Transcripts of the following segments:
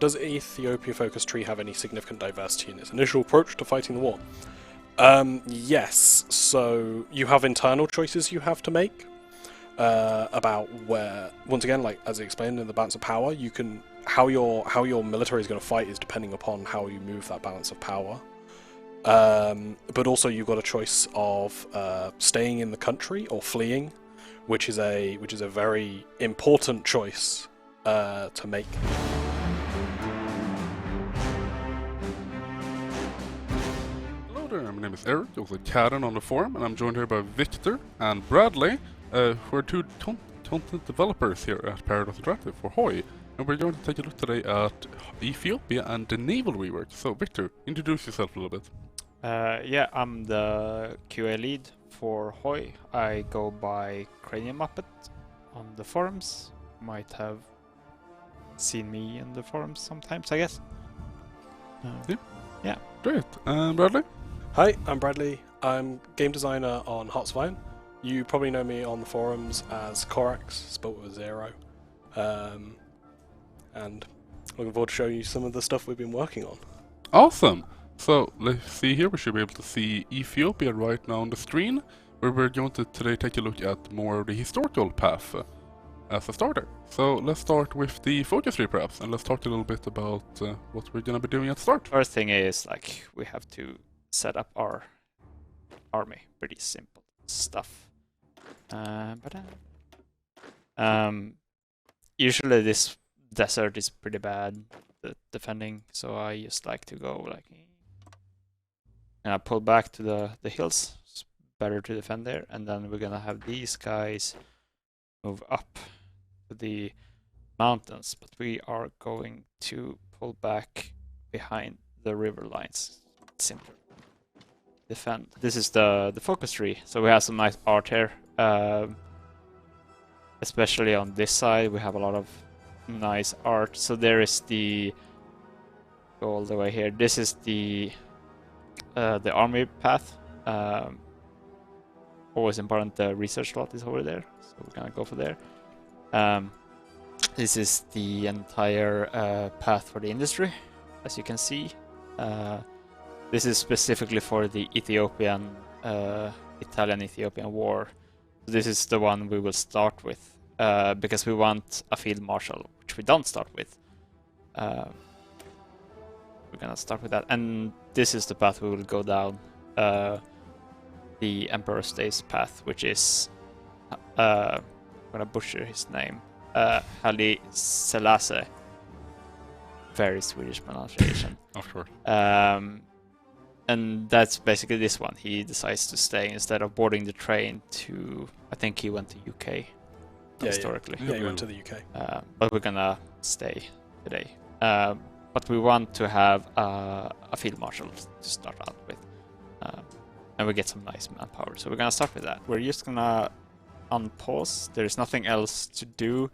does Ethiopia Focus Tree have any significant diversity in its initial approach to fighting the war? Yes. So you have internal choices you have to make about where, once again, like as I explained in the balance of power, you can how your military is going to fight is depending upon how you move that balance of power. But also you've got a choice of staying in the country or fleeing, which is a very important choice to make. Hello there, my name is Erik, also Karen on the forum, and I'm joined here by Viktor and Bradley, who are two content developers here at Paradox Interactive for HOI. And we're going to take a look today at Ethiopia and the Naval rework. So Viktor, introduce yourself a little bit. Yeah, I'm the QA lead for HOI. I go by Cranium Muppet on the forums. Might have seen me in the forums sometimes, I guess. Yeah. Great. And Bradley? Hi, I'm Bradley. I'm game designer on Hearts of Iron. You probably know me on the forums as Corax, spelled with 0. And looking forward to showing you some of the stuff we've been working on. Awesome! So, let's see here, we should be able to see Ethiopia right now on the screen, where we're going to today take a look at more of the historical path as a starter. So, let's start with the focus tree perhaps, and let's talk a little bit about what we're going to be doing at the start. First thing is, like, we have to set up our army. Pretty simple stuff. Usually this desert is pretty bad at defending, so I just like to go like pull back to the hills. It's better to defend there, and then we're gonna have these guys move up to the mountains, but we are going to pull back behind the river lines. Simpler. Defend. This is the focus tree, so we have some nice art here. Especially on this side, we have a lot of nice art. So there is the go all the way here. This is the army path. Always important. The research lot is over there, so we're gonna go for there. This is the entire path for the industry, as you can see. This is specifically for the Italian-Ethiopian war. This is the one we will start with. Because we want a field marshal, which we don't start with. We're gonna start with that, and this is the path we will go down. The Emperor Stays path, which is I'm gonna butcher his name. Haile Selassie. Very Swedish pronunciation. Of course. And that's basically this one. He decides to stay instead of boarding the train to. I think he went to UK. Historically. Yeah, you went to the UK. But we're gonna stay today. But we want to have a field marshal to start out with. And we get some nice manpower. So we're gonna start with that. We're just gonna unpause. There's nothing else to do.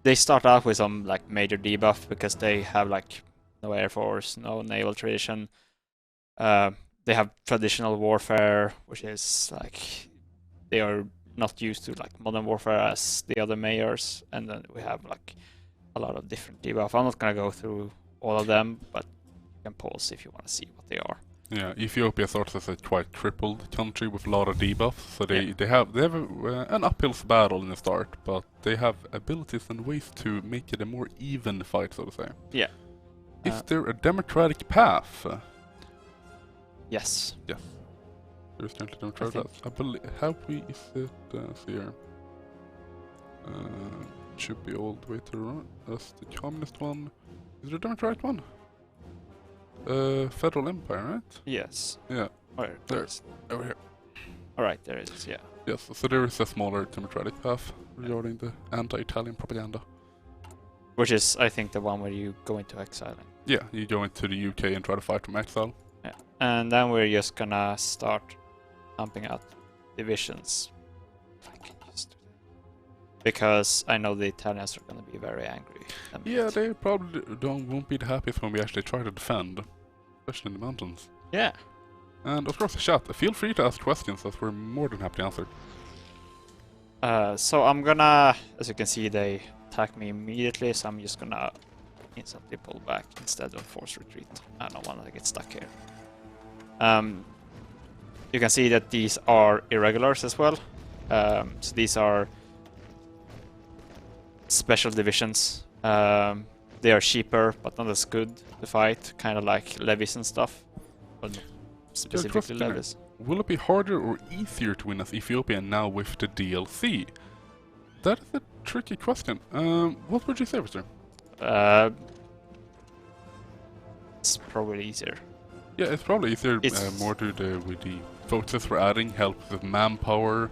They start out with some like major debuff because they have like no air force, no naval tradition. They have traditional warfare, which is like they are not used to like modern warfare as the other mayors, and then we have like a lot of different debuffs. I'm not gonna go through all of them, but you can pause if you want to see what they are. Yeah, Ethiopia starts as a quite crippled country with a lot of debuffs, so they have an uphill battle in the start, but they have abilities and ways to make it a more even fight, so to say. Yeah. Is there a democratic path? Yes. Yes. There's definitely democratic path. I believe. Have we? Is it? See here. Should be all the way to the right. That's the communist one. Is there a democratic one? Federal Empire, right? Yes. Yeah. Where? There's over here. Alright, there it is, yeah. Yes, so there is a smaller democratic path regarding the anti-Italian propaganda. Which is, I think, the one where you go into exile. Yeah, you go into the UK and try to fight from exile. Yeah. And then we're just gonna start pumping out divisions. If I can just do that. Because I know the Italians are gonna be very angry. Yeah, they probably won't be the happiest when we actually try to defend. Especially in the mountains. Yeah. And of course, chat, feel free to ask questions as we're more than happy to answer. So I'm gonna, as you can see, they attack me immediately, so I'm just gonna instantly pull back instead of force retreat. I don't want to get stuck here. You can see that these are irregulars as well. So these are special divisions. They are cheaper, but not as good to fight, kind of like levies and stuff, but not specifically levies. Will it be harder or easier to win as Ethiopian now with the DLC? That is a tricky question. What would you say, Viktor? It's probably easier. Yeah, it's probably easier, more to do with the focuses we're adding, help with manpower,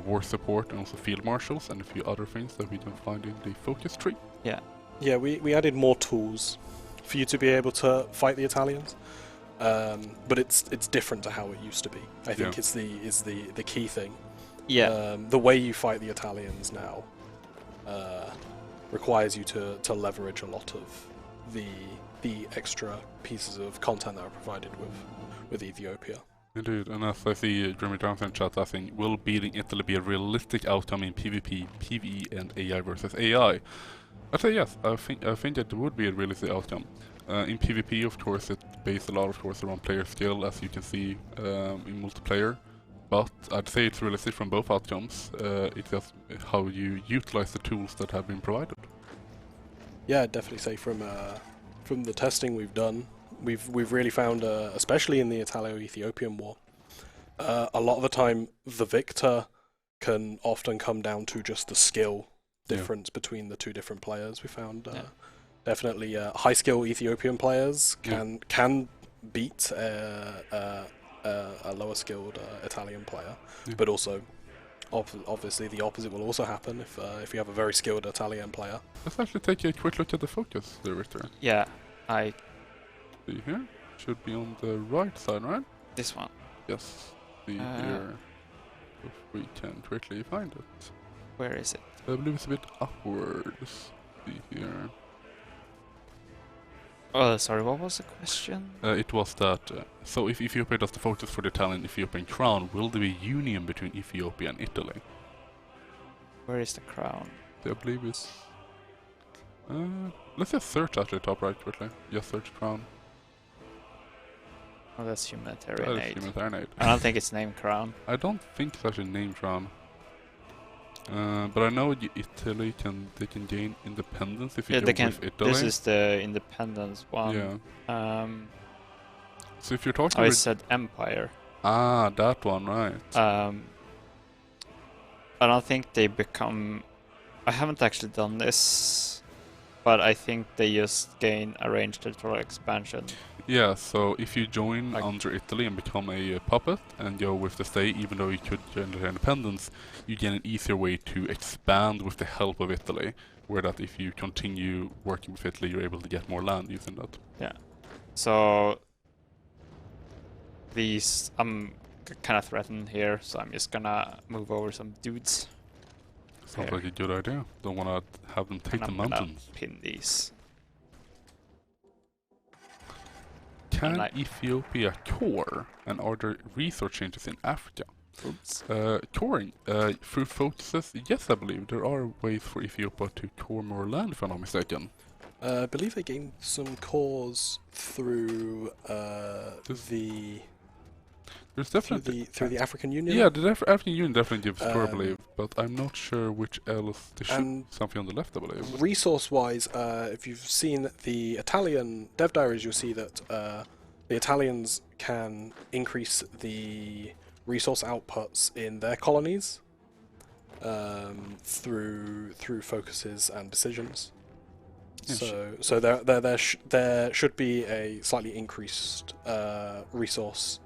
war support, and also field marshals, and a few other things that we don't find in the focus tree. Yeah. Yeah, we added more tools for you to be able to fight the Italians, but it's different to how it used to be. I think is the key thing. Yeah. The way you fight the Italians now requires you to leverage a lot of the extra pieces of content that are provided with Ethiopia. Indeed, and as I see Jeremy Johnson in chat asking, will beating Italy be a realistic outcome in PvP, PvE, and AI versus AI? I'd say yes. I think that would be a realistic outcome. In PvP, of course, it's based a lot, of course, around player skill, as you can see in multiplayer. But I'd say it's realistic from both outcomes. It's just how you utilize the tools that have been provided. Yeah, I'd definitely say from the testing we've done, we've really found, especially in the Italo-Ethiopian war, a lot of the time the victor can often come down to just the skill difference between the two different players. We found definitely high skill Ethiopian players can beat a lower skilled Italian player, but also obviously the opposite will also happen if you have a very skilled Italian player. Let's actually take a quick look at the focus there, Viktor. Yeah, I see here. Should be on the right side, right? This one. Yes. See here. If we can quickly find it. Where is it? I believe it's a bit upwards. See here. Oh, sorry, what was the question? It was that, so if Ethiopia does the focus for the Italian-Ethiopian crown, will there be union between Ethiopia and Italy? Where is the crown? I believe it's... let's just search actually top right quickly. Just search crown. Oh, that's humanitarian aid. Humanitarian aid. I don't think it's named crown. I don't think it's actually named crown. But I know Italy can gain independence if you go with Italy. This is the independence one. Yeah. So if you're talking about... it said empire. Ah, that one, right. I don't think they become... I haven't actually done this, but I think they just gain a range territorial expansion. Yeah, so if you join under Italy and become a puppet and go with the state, even though you could generate independence, you get an easier way to expand with the help of Italy. Where that if you continue working with Italy, you're able to get more land using that. Yeah. So these, I'm kind of threatened here, so I'm just gonna move over some dudes. Sounds like a good idea. Don't want to have them take the mountains. Pin these. Can Ethiopia core, and are there resource changes in Africa? Oops. Coring, through focuses, yes I believe there are ways for Ethiopia to core more land if I'm not mistaken. I believe they gained some cores through There's definitely through the African Union. Yeah, the African Union definitely gives core, I believe, but I'm not sure which else. There should something on the left, I believe. Resource-wise, if you've seen the Italian dev diaries, you'll see that the Italians can increase the resource outputs in their colonies through focuses and decisions. Yeah, so there should be a slightly increased resource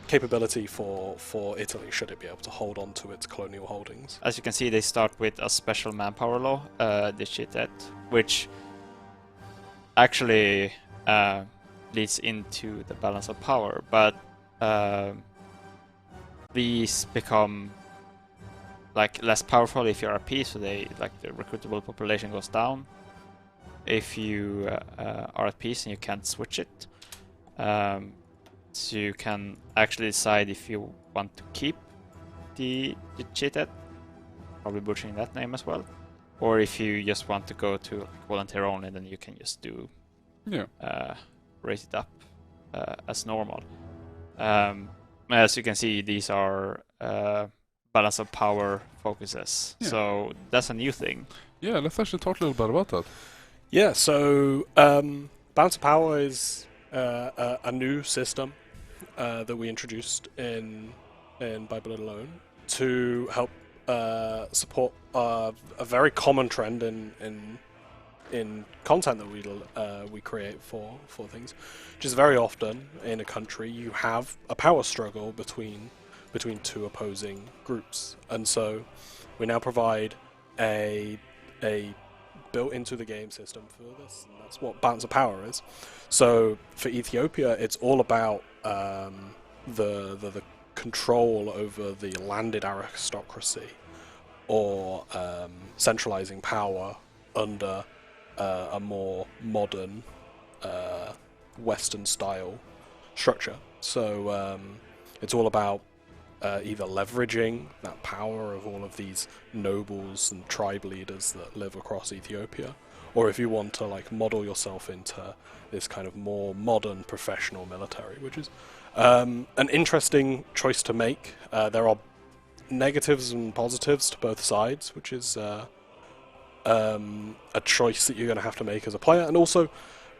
capability for Italy should it be able to hold on to its colonial holdings. As you can see, they start with a special manpower law, the Chitet, which actually leads into the balance of power, but these become less powerful if you're a peace, so the recruitable population goes down. If you are at peace and you can't switch it, so you can actually decide if you want to keep the Chitet, probably butchering that name as well, or if you just want to go to volunteer only, then you can just do raise it up as normal. As you can see, these are balance of power focuses. Yeah. So that's a new thing. Yeah, let's actually talk a little bit about that. Yeah, so balance of power is a new system that we introduced in By Blood Alone to help support a very common trend in content that we create for things, which is very often in a country you have a power struggle between two opposing groups, and so we now provide a built into the game system for this, and that's what balance of power is. So for Ethiopia, it's all about the control over the landed aristocracy, or centralizing power under a more modern Western style structure. So it's all about either leveraging that power of all of these nobles and tribe leaders that live across Ethiopia, or if you want to like model yourself into this kind of more modern professional military, which is an interesting choice to make. There are negatives and positives to both sides, which is a choice that you're going to have to make as a player. And also,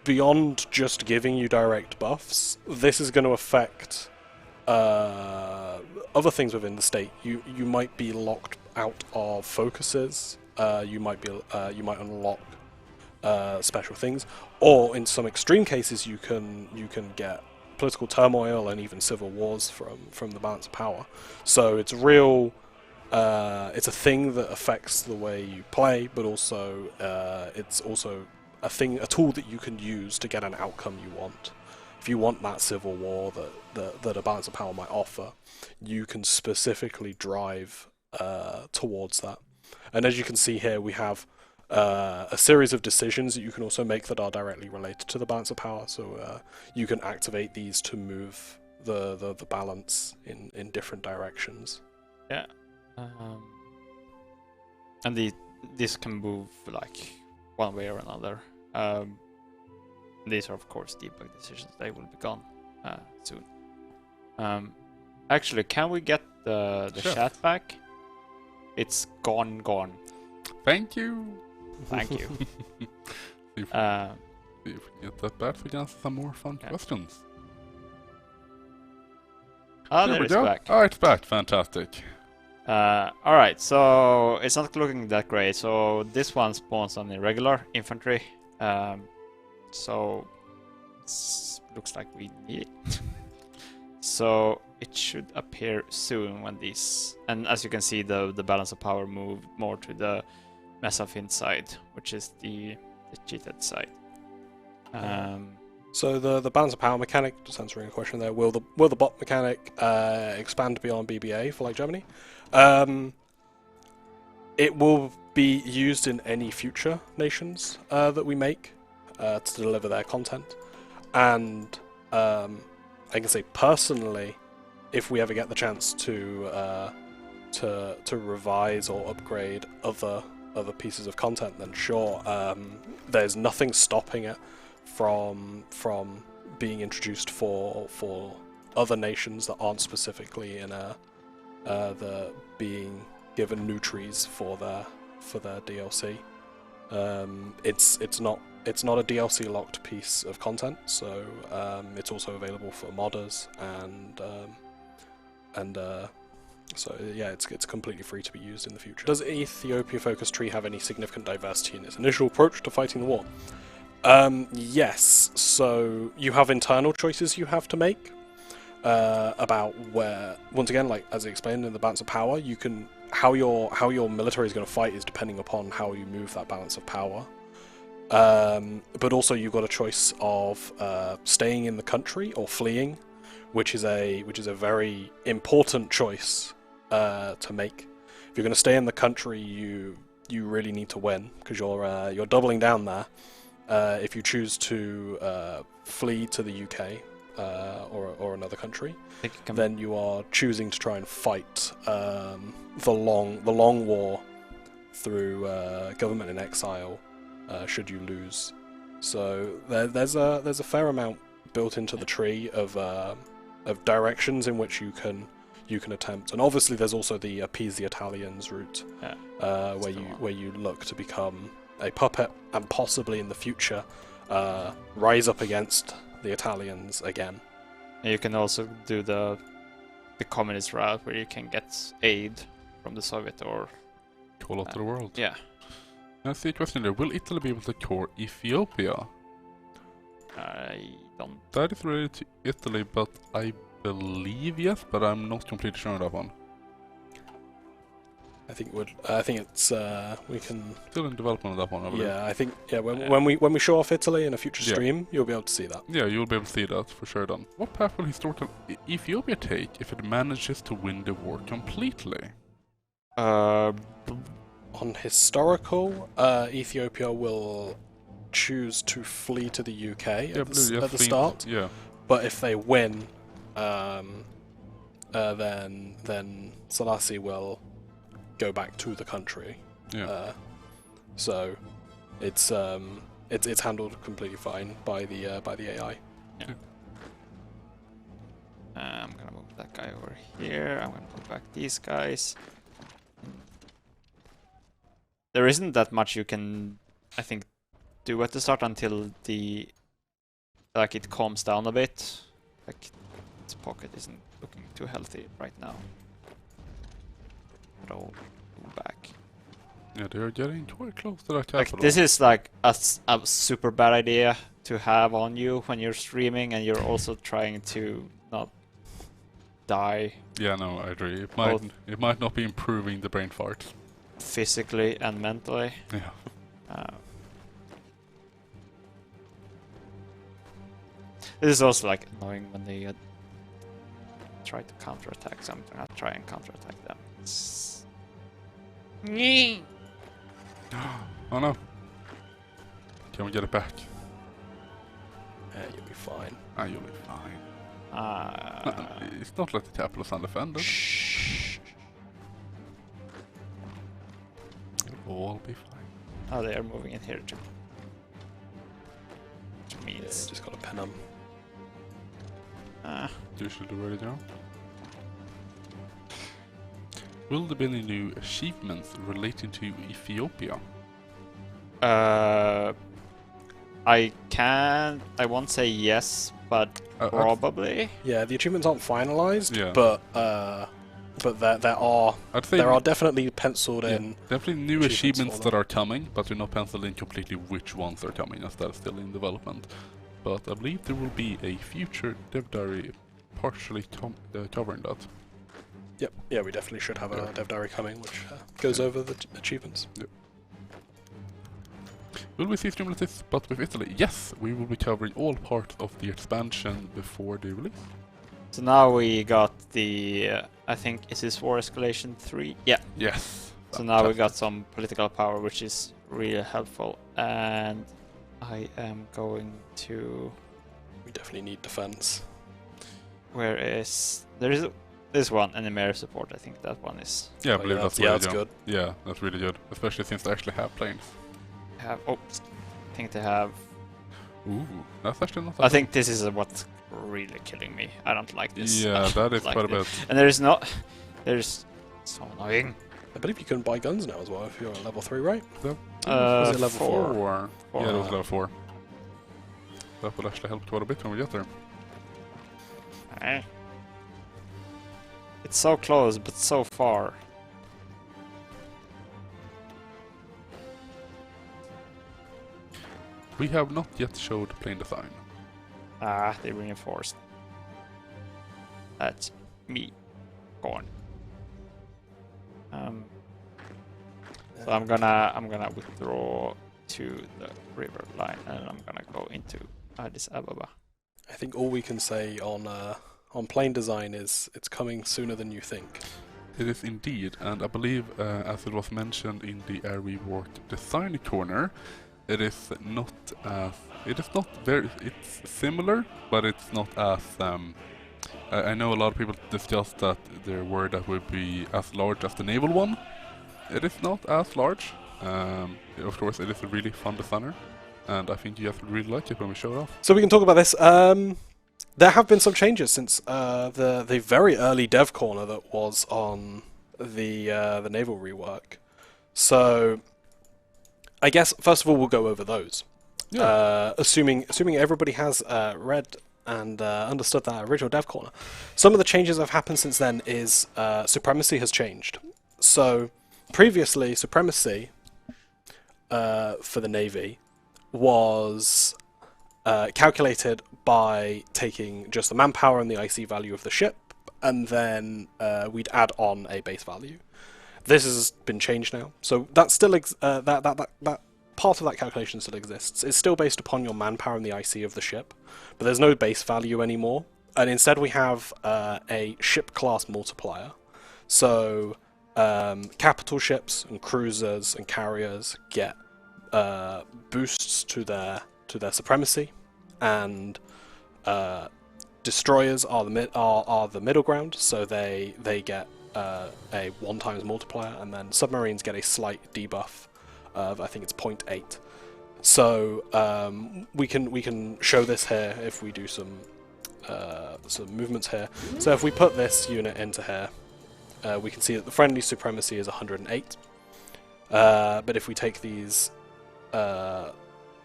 beyond just giving you direct buffs, this is going to affect other things within the state. You might be locked out of focuses. You might unlock special things, or in some extreme cases, you can get political turmoil and even civil wars from the balance of power. So it's real. It's a thing that affects the way you play, but also it's also a tool that you can use to get an outcome you want. If you want that civil war that a balance of power might offer, you can specifically drive towards that. And as you can see here, we have a series of decisions that you can also make that are directly related to the balance of power. So you can activate these to move the balance in different directions. Yeah. And this can move like one way or another. These are of course debug decisions. They will be gone soon. Actually, can we get the Sure. chat back? It's gone. Thank you. Thank you. See if we can get that back. We can answer some more fun questions. There it's back. Oh, it's back. Fantastic. Alright, so it's not looking that great. So this one spawns on irregular infantry. So looks like we need it. So it should appear soon when these, and as you can see, the balance of power moved more to the Mesafint side, which is the cheated side. So the balance of power mechanic, just answering a question there, will the bot mechanic expand beyond BBA for like Germany? It will be used in any future nations that we make to deliver their content, and I can say personally, if we ever get the chance to revise or upgrade other pieces of content, then sure, there's nothing stopping it from being introduced for other nations that aren't specifically in the being given new trees for their DLC. It's not a DLC locked piece of content, so it's also available for modders and so yeah, it's completely free to be used in the future. Does Ethiopia Focus Tree have any significant diversity in its initial approach to fighting the war? Yes. So you have internal choices you have to make about where, once again, like as I explained in the balance of power, you can how your military is going to fight is depending upon how you move that balance of power. But also you've got a choice of staying in the country or fleeing, which is a very important choice to make. If you're going to stay in the country, you really need to win, because you're doubling down there. If you choose to flee to the UK or another country, then you are choosing to try and fight the long war through government in exile should you lose. So there's a fair amount built into the tree of directions in which you can attempt, and obviously there's also the appease the Italians route, where you look to become a puppet and possibly in the future rise up against the Italians again. And you can also do the communist route where you can get aid from the Soviet or Call out to the world. Yeah. I see a question there. Will Italy be able to core Ethiopia? I don't. That is related to Italy, but I believe yes, but I'm not completely sure on that one. I think it's we can Still in development on that one, I believe. I think when we show off Italy in a future stream, you'll be able to see that. Yeah, you'll be able to see that for sure then. What path will historical Ethiopia take if it manages to win the war completely? On historical, Ethiopia will choose to flee to the UK at the start. Yeah. But if they win, then Selassie will go back to the country. Yeah. So it's handled completely fine by the AI. Yeah. I'm gonna move that guy over here. I'm gonna put back these guys. There isn't that much you can, I think, do at the start until it calms down a bit. Like, this pocket isn't looking too healthy right now. But I'll move back. Yeah, they're getting quite close to that capital. Like, this is like a super bad idea to have on you when you're streaming and you're also trying to not die. Yeah, no, I agree. It might not be improving the brain fart. Physically and mentally. Yeah. This is also like annoying when they try to counterattack something. I'll try and counterattack them. Oh no. Can we get it back? Yeah, you'll be fine. Ah, you'll be fine. It's not like the capital is undefended. Shh. It'll all be fine. Oh, they are moving in here too. Which means... just gotta pin them. You should do ready now. Will there be any new achievements relating to Ethiopia? I won't say yes, but probably. Yeah, the achievements aren't finalized, Yeah. but there are definitely penciled in. Definitely new achievements that are coming, but we're not penciled in completely which ones are coming, as that's still in development. But I believe there will be a future dev diary partially covering that. Yep. Yeah, we definitely should have a dev diary coming, which goes over the achievements. Yep. Will we see stream like this, but with Italy? Yes, we will be covering all parts of the expansion before the release. So now we got the, I think, is this War Escalation 3? Yeah. Yes. So now we got some political power, which is really helpful. And I am going to... We definitely need defense. Where is... There's one enemy support. I think that one is... Yeah, I believe that's really that's good. Yeah, that's really good. Especially since they actually have planes. I think they have... Ooh, that's actually not that I think this is what's really killing me. I don't like this. Yeah, that is like quite a bit. And there's so annoying. I believe you can buy guns now as well if you're at level 3, right? Was it level 4? Yeah, it was level 4. That will actually help quite a bit when we get there. It's so close, but so far. We have not yet showed plane design. They reinforced. That's me. Gone. So I'm gonna withdraw to the river line, and I'm gonna go into Addis Ababa. I think all we can say on plane design is it's coming sooner than you think. It is indeed, and I believe, as it was mentioned in the Air Rework Design Corner, it's similar, but it's not as, I know a lot of people discussed that their word that would be as large as the Naval one. it is not as large. Of course, it is a really fun designer, and I think you guys would really like it when we show it off. So we can talk about this. There have been some changes since the very early dev corner that was on the Naval rework. So I guess first of all we'll go over those. Yeah. Assuming everybody has read and understood that original dev corner. Some of the changes that have happened since then is supremacy has changed. So previously, supremacy for the Navy was calculated by taking just the manpower and the IC value of the ship, and then we'd add on a base value. This has been changed now, so that still that part of that calculation still exists. It's still based upon your manpower and the IC of the ship, but there's no base value anymore, and instead we have a ship class multiplier. So capital ships and cruisers and carriers get boosts to their supremacy, and destroyers are the middle ground, so they get a 1 times multiplier, and then submarines get a slight debuff of, I think it's 0.8. So we can show this here if we do some movements here. So if we put this unit into here, we can see that the friendly supremacy is 108. But if we take these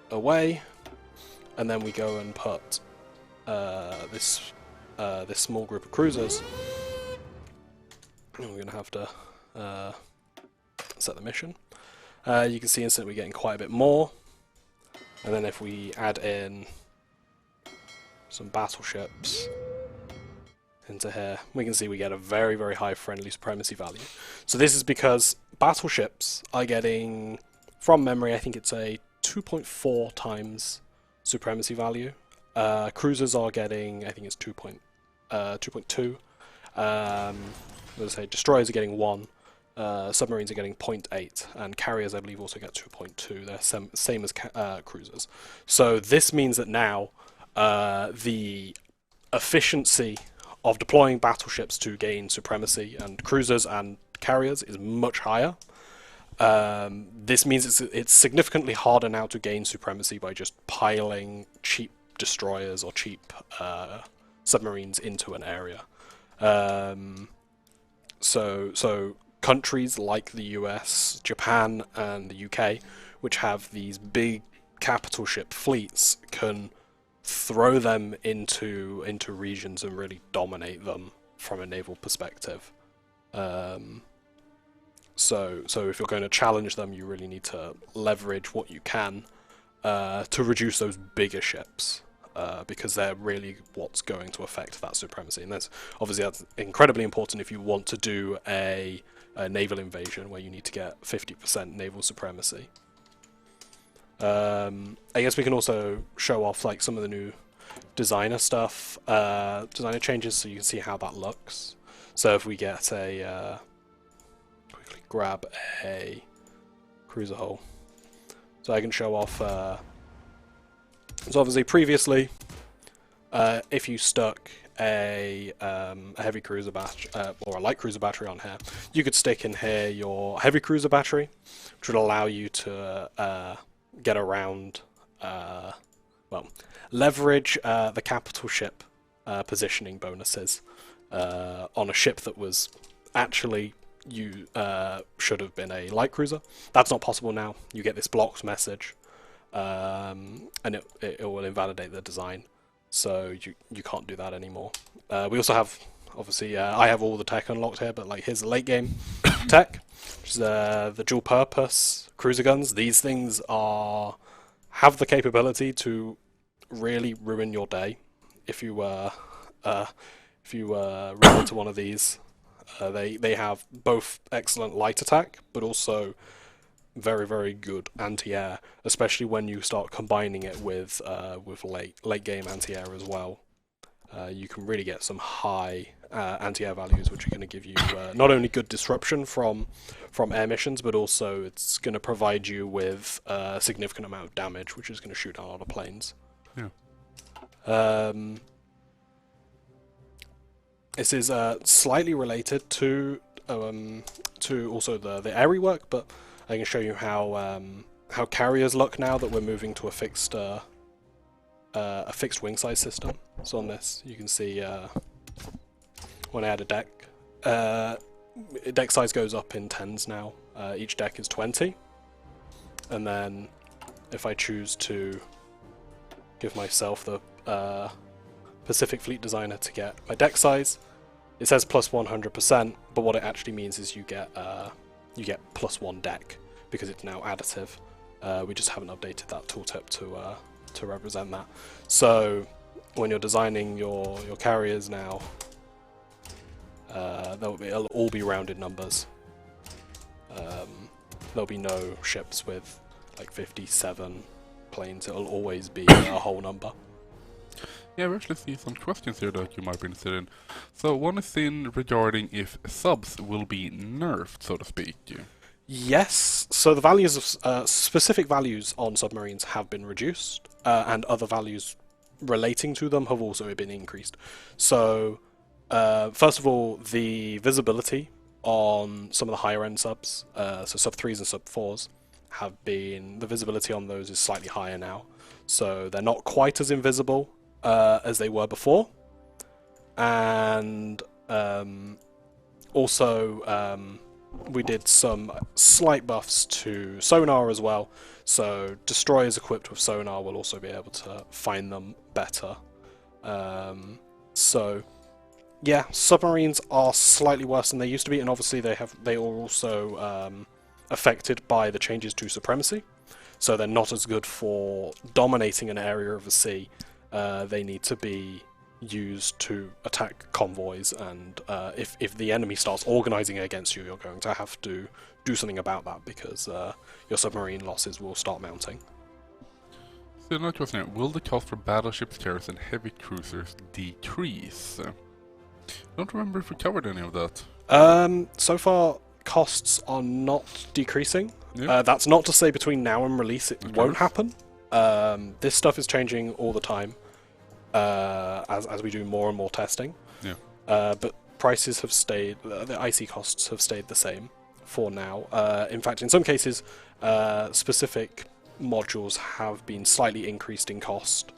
away, and then we go and put this small group of cruisers, we're going to have to set the mission. You can see instantly we're getting quite a bit more, and then if we add in some battleships into here, we can see we get a very, very high friendly supremacy value. So this is because battleships are getting, from memory, I think it's a 2.4 times supremacy value. Cruisers are getting, I think it's 2.2. Let's say destroyers are getting 1. Submarines are getting 0.8, and carriers, I believe, also get 2.2. They're same as cruisers. So this means that now the efficiency of deploying battleships to gain supremacy and cruisers and carriers is much higher. This means it's significantly harder now to gain supremacy by just piling cheap destroyers or cheap submarines into an area. So countries like the US, Japan, and the UK, which have these big capital ship fleets, can throw them into regions and really dominate them from a naval perspective. So if you're going to challenge them, you really need to leverage what you can to reduce those bigger ships, because they're really what's going to affect that supremacy. And that's incredibly important if you want to do a naval invasion where you need to get 50% naval supremacy. I guess we can also show off like some of the new designer stuff, designer changes, so you can see how that looks. So if we get a quickly grab a cruiser hull, so I can show off. So obviously previously, if you stuck a heavy cruiser battery or a light cruiser battery on here, you could stick in here your heavy cruiser battery, which would allow you to get around, leverage the capital ship positioning bonuses on a ship that was actually should have been a light cruiser. That's not possible now. You get this blocked message, and it will invalidate the design, so you can't do that anymore. We also have, obviously, I have all the tech unlocked here, but like here's the late game tech, which is the dual purpose cruiser guns. These things have the capability to really ruin your day if you run into one of these. They have both excellent light attack, but also very, very good anti-air, especially when you start combining it with late game anti-air as well. You can really get some high anti-air values, which are going to give you not only good disruption from air missions, but also it's going to provide you with a significant amount of damage, which is going to shoot down a lot of planes. Yeah. This is slightly related to to also the aerie work, but I can show you how carriers look now that we're moving to a fixed wing size system. So on this, you can see when I add a deck, deck size goes up in 10s now. Each deck is 20, and then if I choose to give myself the Pacific Fleet Designer to get my deck size, it says plus 100%, but what it actually means is you get plus 1 deck because it's now additive. We just haven't updated that tooltip to represent that. So when you're designing your carriers now, it'll all be rounded numbers. There'll be no ships with like 57 planes. It'll always be a whole number. Yeah, we actually see some questions here that you might be interested in. So one is in regarding if subs will be nerfed, so to speak. Yes, so the values of specific values on submarines have been reduced, and other values relating to them have also been increased. So first of all, the visibility on some of the higher end subs, so sub 3s and sub 4s, the visibility on those is slightly higher now. So they're not quite as invisible as they were before. And also we did some slight buffs to sonar as well. So destroyers equipped with sonar will also be able to find them better. So yeah, submarines are slightly worse than they used to be, and obviously they are also affected by the changes to supremacy. So they're not as good for dominating an area of the sea. They need to be used to attack convoys, and if the enemy starts organising against you, you're going to have to do something about that, because your submarine losses will start mounting. So another question here, will the cost for battleships, carriers and heavy cruisers decrease? I don't remember if we covered any of that. So far, costs are not decreasing. Yeah. That's not to say between now and release it won't happen. This stuff is changing all the time as we do more and more testing. Yeah. But prices have stayed, the IC costs have stayed the same for now. In fact, in some cases, specific modules have been slightly increased in cost,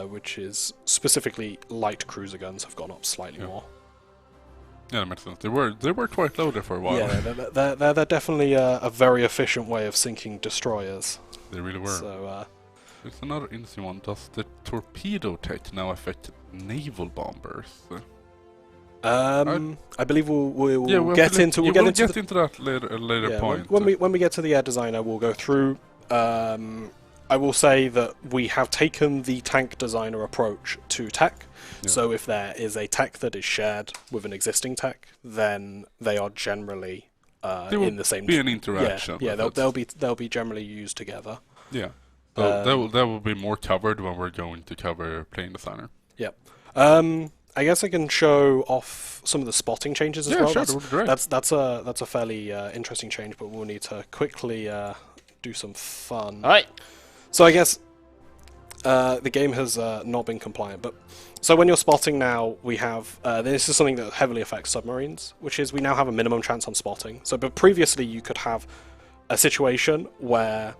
which is specifically light cruiser guns have gone up slightly more. Yeah, that makes sense. They were quite low there for a while. Yeah, they're definitely a very efficient way of sinking destroyers. They really were. So, there's another interesting one. Does the torpedo tech now affect naval bombers? I believe we'll get into that later point. When we get to the air designer, we'll go through. I will say that we have taken the tank designer approach to tech. Yeah. So if there is a tech that is shared with an existing tech, then they are generally in the same. Be an interaction. Yeah, they'll be generally used together. Yeah. So that will be more covered when we're going to cover plane designer. Yeah. I guess I can show off some of the spotting changes as well. Sure, that would be great. That's a fairly interesting change, but we'll need to quickly do some fun. All right. So I guess the game has not been compliant, but so when you're spotting now, we have this is something that heavily affects submarines, which is we now have a minimum chance on spotting. So, but previously you could have a situation where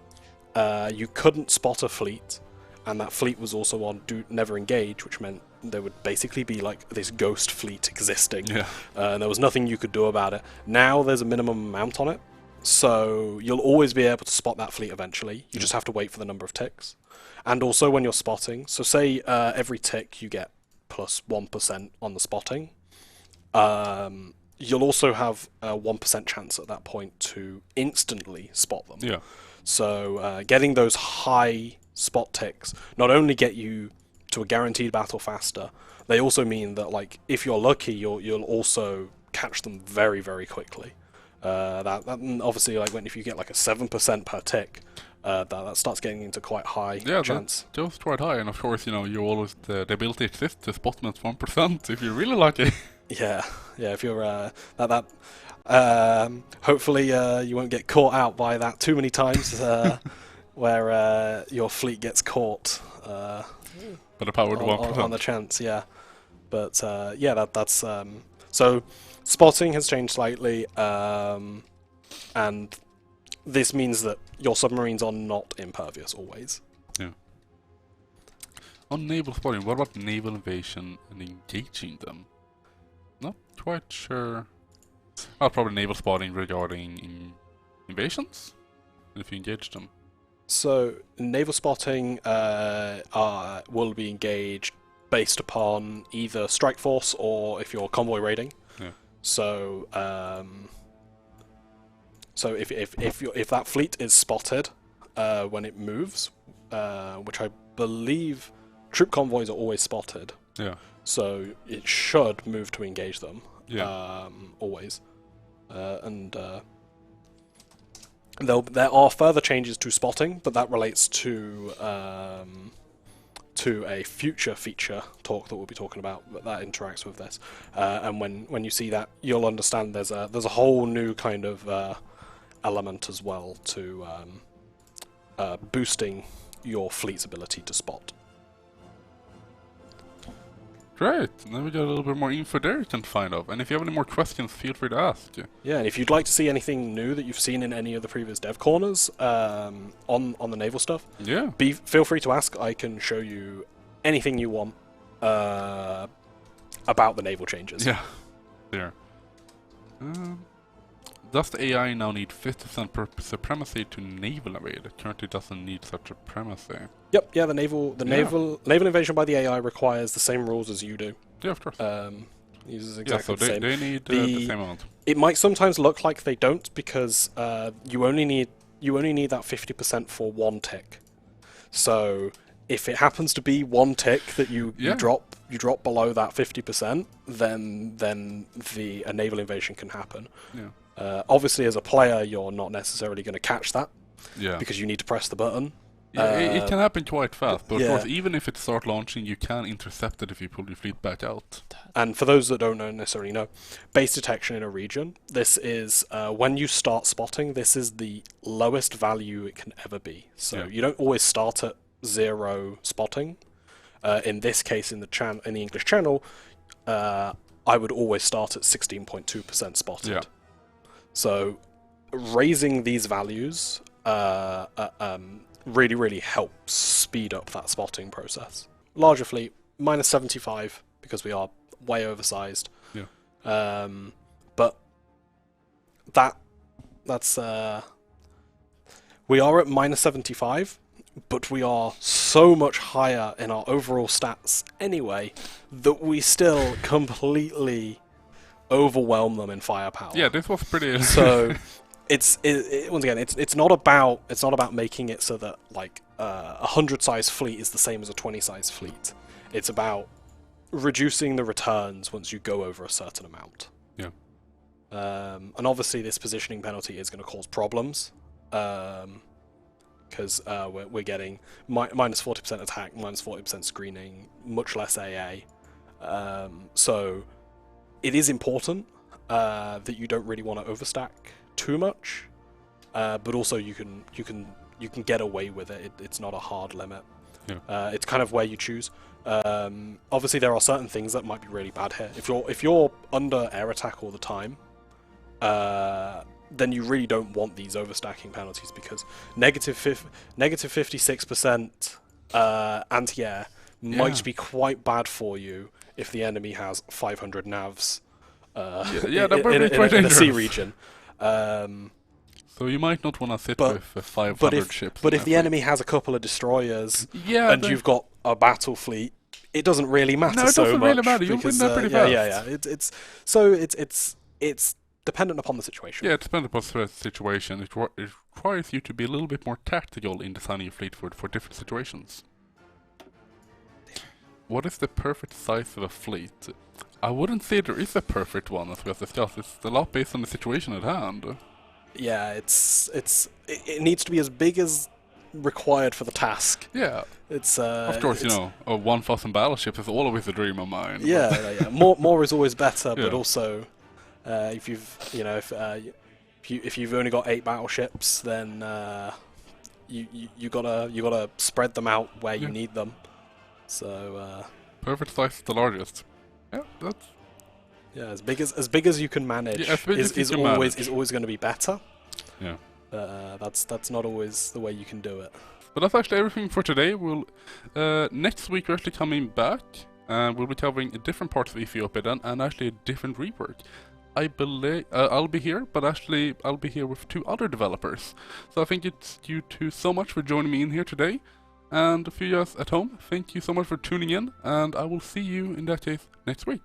you couldn't spot a fleet, and that fleet was also on never engage, which meant there would basically be like this ghost fleet existing, and there was nothing you could do about it. Now there's a minimum amount on it, so you'll always be able to spot that fleet eventually. You just have to wait for the number of ticks. And also when you're spotting, so say every tick you get plus 1% on the spotting, you'll also have a 1% chance at that point to instantly spot them. Yeah. So getting those high spot ticks not only get you to a guaranteed battle faster, they also mean that like if you're lucky, you'll also catch them very, very quickly. That obviously, like if you get like a 7% per tick, that starts getting into quite high chance. Yeah, that's quite high, and of course, you always the ability exists to spot them at 1% if you're really lucky. Yeah. If you're hopefully you won't get caught out by that too many times, where your fleet gets caught. But the power to 1% on the chance, yeah. But that's so spotting has changed slightly, and this means that your submarines are not impervious always. Yeah. On naval spotting, what about naval invasion and engaging them? Not quite sure. Well, probably naval spotting regarding invasions, if you engage them. So naval spotting will be engaged based upon either strike force or if you're convoy raiding. Yeah. So if that fleet is spotted when it moves, which I believe troop convoys are always spotted. Yeah. So it should move to engage them. Yeah. Always. There are further changes to spotting, but that relates to a future feature talk that we'll be talking about that interacts with this. And when you see that, you'll understand there's a whole new kind of element as well to boosting your fleet's ability to spot. Great, then we got a little bit more info there you can find out. And if you have any more questions, feel free to ask. Yeah, and if you'd like to see anything new that you've seen in any of the previous dev corners on the naval stuff, yeah, feel free to ask. I can show you anything you want about the naval changes. Yeah, there. Does the AI now need 50% supremacy to naval invade? It currently doesn't need such supremacy. Yep, yeah, the naval invasion by the AI requires the same rules as you do. Yeah, of course. Uses exactly the same. They need the same amount. It might sometimes look like they don't because you only need that 50% for one tick. So if it happens to be one tick that you drop below that 50%, then a naval invasion can happen. Yeah. Obviously, as a player, you're not necessarily going to catch that. Yeah. Because you need to press the button. Yeah, it can happen quite fast, but of course, even if it starts launching, you can intercept it if you pull your fleet back out. And for those that don't necessarily know, base detection in a region, this is, when you start spotting, this is the lowest value it can ever be. So you don't always start at 0 spotting. In this case, in the English channel, I would always start at 16.2% spotted. Yeah. So raising these values really, really helps speed up that spotting process. Larger fleet, minus 75, because we are way oversized. Yeah. But that's we are at minus 75, but we are so much higher in our overall stats anyway that we still completely overwhelm them in firepower. Yeah, this was pretty. So once again, it's not about making it so that like a 100-size fleet is the same as a 20-size fleet. It's about reducing the returns once you go over a certain amount. Yeah. And obviously, this positioning penalty is going to cause problems because we're getting minus 40% attack, minus 40% screening, much less AA. So it is important that you don't really want to overstack too much, but also you can get away with it. It's not a hard limit. Yeah. It's kind of where you choose. Obviously, there are certain things that might be really bad here. If you're under air attack all the time, then you really don't want these overstacking penalties because negative 56% anti-air might be quite bad for you if the enemy has 500 navs in a sea region. So you might not want to sit with 500 ships. But if the enemy has a couple of destroyers and you've got a battle fleet, it doesn't really matter so much. No, it doesn't really matter. You'll win that pretty fast. It's dependent upon the situation. Yeah, it's dependent upon the situation. It requires you to be a little bit more tactical in designing your fleet for different situations. What is the perfect size of a fleet? I wouldn't say there is a perfect one, as we have discussed. It's a lot based on the situation at hand. Yeah, it needs to be as big as required for the task. Yeah. It's of course, 1,000 battleships is always a dream of mine. Yeah. More is always better, but also if you've only got 8 battleships, then you gotta spread them out where you need them. So perfect size is the largest. Yeah, Yeah, as big as you can manage is always going to be better. Yeah. That's not always the way you can do it. But that's actually everything for today. We'll next week we're actually coming back, and we'll be covering a different part of Ethiopia then, and actually a different rework. I believe I'll be here, but actually I'll be here with 2 other developers. So I think it's you two so much for joining me in here today. And for you guys at home, thank you so much for tuning in, and I will see you in that case next week.